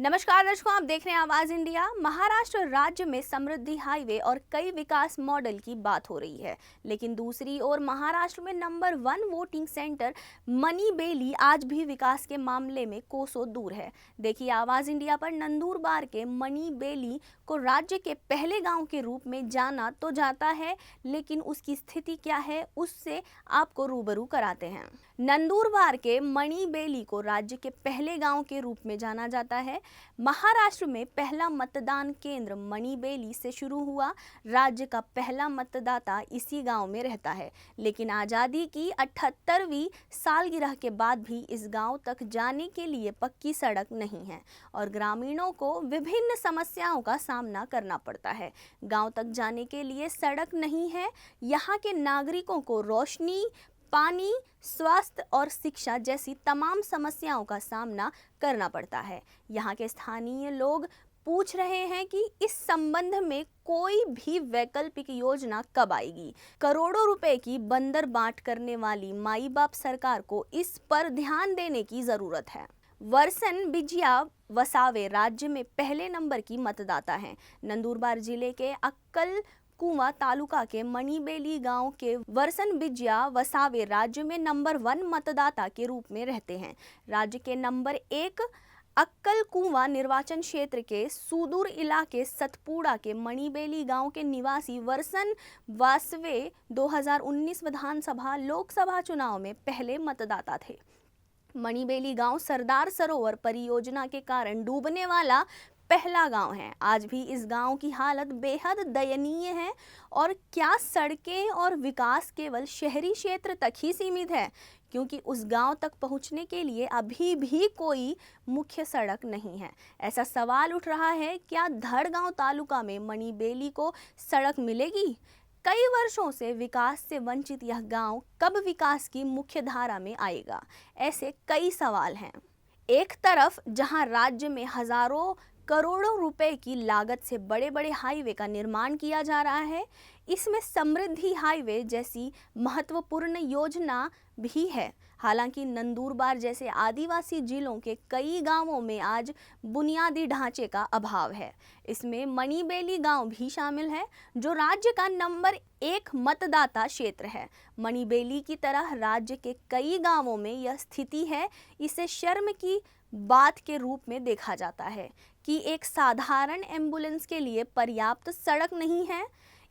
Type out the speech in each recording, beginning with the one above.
नमस्कार दर्शकों, आप देख रहे हैं आवाज इंडिया। महाराष्ट्र राज्य में समृद्धि हाईवे और कई विकास मॉडल की बात हो रही है, लेकिन दूसरी ओर महाराष्ट्र में नंबर 1 वोटिंग सेंटर मणिबेली आज भी विकास के मामले में कोसों दूर है। देखिए आवाज इंडिया पर नंदुरबार के मणिबेली को राज्य के पहले गांव के रूप में जाना तो जाता है, लेकिन उसकी स्थिति क्या है उससे आपको रूबरू कराते हैं। नंदुरबार के मणिबेली को राज्य के पहले गांव के रूप में जाना जाता है। महाराष्ट्र में पहला मतदान केंद्र मणिबेली से शुरू हुआ। राज्य का पहला मतदाता इसी गांव में रहता है, लेकिन आज़ादी की 78वीं सालगिरह के बाद भी इस गांव तक जाने के लिए पक्की सड़क नहीं है और ग्रामीणों को विभिन्न समस्याओं का सामना करना पड़ता है। गांव तक जाने के लिए सड़क नहीं है। यहाँ के नागरिकों को रोशनी, पानी, स्वास्थ्य और शिक्षा जैसी तमाम समस्याओं का सामना करना पड़ता है। यहाँ के स्थानीय लोग पूछ रहे हैं कि इस संबंध में कोई भी वैकल्पिक योजना कब आएगी। करोड़ों रुपए की बंदर बांट करने वाली माई बाप सरकार को इस पर ध्यान देने की जरूरत है। वर्सन बिजिया वसावे राज्य में पहले नंबर की मतदाता हैं। नंदुरबार जिले के अक्कल कुआं तालुका के मणिबेली गांव के वर्सन बिजिया वसावे राज्य में नंबर 1 मतदाता के रूप में रहते हैं। राज्य के नंबर 1 अक्कल कुआं निर्वाचन क्षेत्र के सुदूर इलाके सतपुड़ा के मणिबेली गांव के निवासी वर्सन वासवे 2019 विधानसभा लोकसभा चुनाव में पहले मतदाता थे। मणिबेली गांव सरदार सरोवर परियोजना के कारण डूबने वाला पहला गांव है। आज भी इस गांव की हालत बेहद दयनीय है और क्या सड़कें और विकास केवल शहरी क्षेत्र तक ही सीमित है, क्योंकि उस गांव तक पहुंचने के लिए अभी भी कोई मुख्य सड़क नहीं है। ऐसा सवाल उठ रहा है, क्या धड़गांव तालुका में मणिबेली को सड़क मिलेगी? कई वर्षों से विकास से वंचित यह गांव कब विकास की मुख्य धारा में आएगा? ऐसे कई सवाल हैं। एक तरफ जहां राज्य में हजारों करोड़ों रुपए की लागत से बड़े बड़े हाईवे का निर्माण किया जा रहा है, इसमें समृद्धि हाईवे जैसी महत्वपूर्ण योजना भी है। हालांकि नंदुरबार जैसे आदिवासी जिलों के कई गांवों में आज बुनियादी ढांचे का अभाव है। इसमें मणिबेली गांव भी शामिल है, जो राज्य का नंबर 1 मतदाता क्षेत्र है। मणिबेली की तरह राज्य के कई गांवों में यह स्थिति है। इसे शर्म की बात के रूप में देखा जाता है कि एक साधारण एम्बुलेंस के लिए पर्याप्त सड़क नहीं है।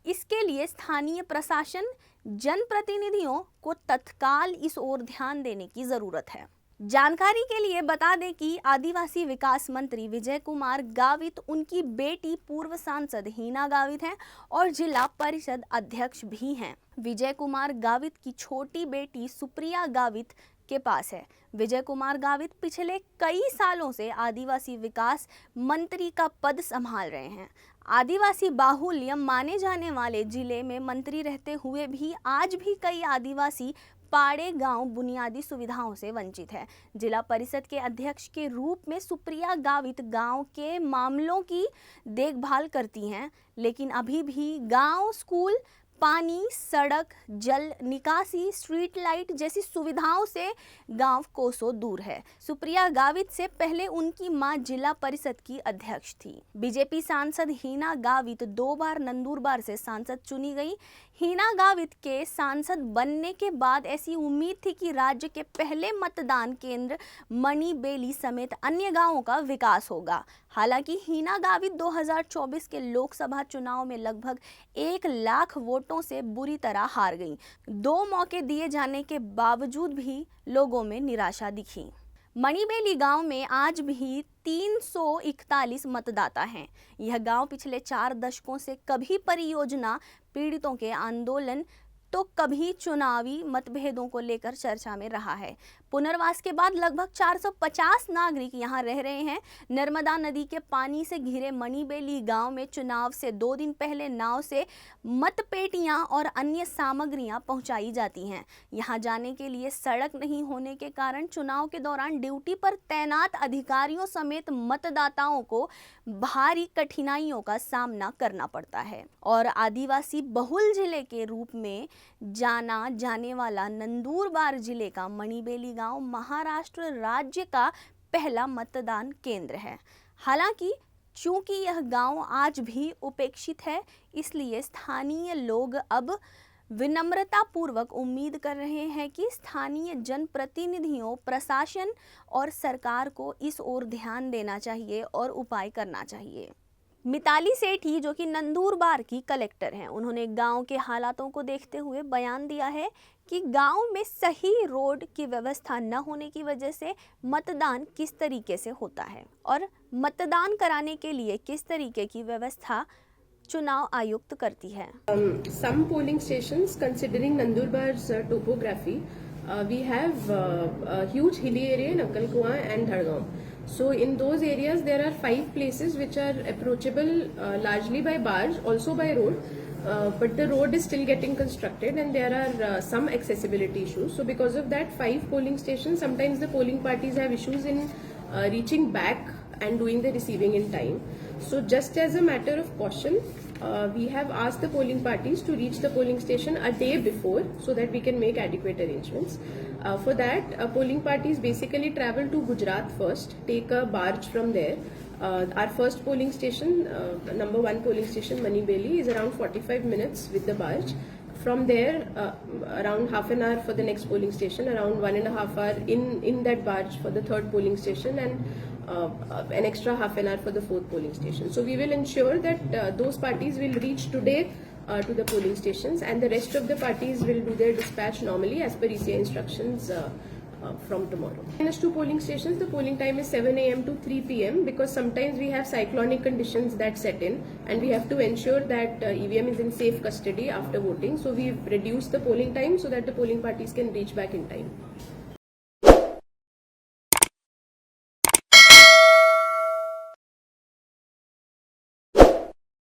इसके लिए स्थानीय प्रशासन, जनप्रतिनिधियों को तत्काल इस ओर ध्यान देने की जरूरत है। जानकारी के लिए बता दें कि आदिवासी विकास मंत्री विजय कुमार गावित उनकी बेटी पूर्व सांसद हीना गावित हैं और जिला परिषद अध्यक्ष भी हैं। विजय कुमार गावित की छोटी बेटी सुप्रिया गावित के पास है। विजय कुमार गावित पिछले कई सालों से आदिवासी विकास मंत्री का पद संभाल रहे हैं। आदिवासी बाहुल्य माने जाने वाले जिले में मंत्री रहते हुए भी आज भी कई आदिवासी पाड़े गांव बुनियादी सुविधाओं से वंचित है। जिला परिषद के अध्यक्ष के रूप में सुप्रिया गावित गांव के मामलों की देखभाल करती हैं, लेकिन अभी भी गांव स्कूल, पानी, सड़क, जल निकासी, स्ट्रीट लाइट जैसी सुविधाओं से गांव कोसों दूर है। सुप्रिया गावित से पहले उनकी मां जिला परिषद की अध्यक्ष थी। बीजेपी सांसद हीना गावित 2 बार नंदुरबार से सांसद चुनी गई। हीना गावित के सांसद बनने के बाद ऐसी उम्मीद थी कि राज्य के पहले मतदान केंद्र मणिबेली समेत अन्य गांवों का विकास होगा। हालांकि हीना गावित 2024 के लोकसभा चुनाव में लगभग 1 लाख वोटों से बुरी तरह हार गईं। 2 मौके दिए जाने के बावजूद भी लोगों में निराशा दिखी। मणिबेली गांव में आज भी 341 मतदाता हैं। यह गांव पिछले 4 दशकों से कभी परियोजना पीड़ितों के आंदोलन तो कभी चुनावी मतभेदों को लेकर चर्चा में रहा है। पुनर्वास के बाद लगभग 450 नागरिक यहाँ रह रहे हैं। नर्मदा नदी के पानी से घिरे मणिबेली गांव में चुनाव से 2 दिन पहले नाव से मतपेटियां और अन्य सामग्रियां पहुंचाई जाती हैं। यहाँ जाने के लिए सड़क नहीं होने के कारण चुनाव के दौरान ड्यूटी पर तैनात अधिकारियों समेत मतदाताओं को भारी कठिनाइयों का सामना करना पड़ता है। और आदिवासी बहुल जिले के रूप में जाना जाने वाला नंदुरबार जिले का मणिबेली गांव महाराष्ट्र राज्य का पहला मतदान केंद्र है। हालांकि चूंकि यह गांव आज भी उपेक्षित है, इसलिए स्थानीय लोग अब विनम्रता पूर्वक उम्मीद कर रहे हैं कि स्थानीय जनप्रतिनिधियों, प्रशासन और सरकार को इस ओर ध्यान देना चाहिए और उपाय करना चाहिए। मिताली सेठी, जो कि नंदुरबार की कलेक्टर हैं, उन्होंने गांव के हालातों को देखते हुए बयान दिया है कि गांव में सही रोड की व्यवस्था न होने की वजह से मतदान किस तरीके से होता है और मतदान कराने के लिए किस तरीके की व्यवस्था चुनाव आयुक्त करती है। Some polling stations, considering Nandurbar's topography, we have a huge hilly area in Akkalkuan and Dhargaon. So in those areas there are 5 places which are approachable largely by barge, also by road, but the road is still getting constructed and there are some accessibility issues. So because of that, 5 polling stations, sometimes the polling parties have issues in reaching back and doing the receiving in time. So just as a matter of caution, we have asked the polling parties to reach the polling station a day before so that we can make adequate arrangements. For that, polling parties basically travel to Gujarat first, take a barge from there. Our first polling station, number 1 polling station, Mani Beli, is around 45 minutes with the barge. From there, around half an hour for the next polling station, around 1.5 hour in that barge for the 3rd polling station, and an extra half an hour for the 4th polling station. So we will ensure that those parties will reach today to the polling stations, and the rest of the parties will do their dispatch normally as per ECI instructions from tomorrow. -2 polling stations, the polling time is 7 a.m. to 3 p.m. because sometimes we have cyclonic conditions that set in and we have to ensure that EVM is in safe custody after voting. So we've reduced the polling time so that the polling parties can reach back in time.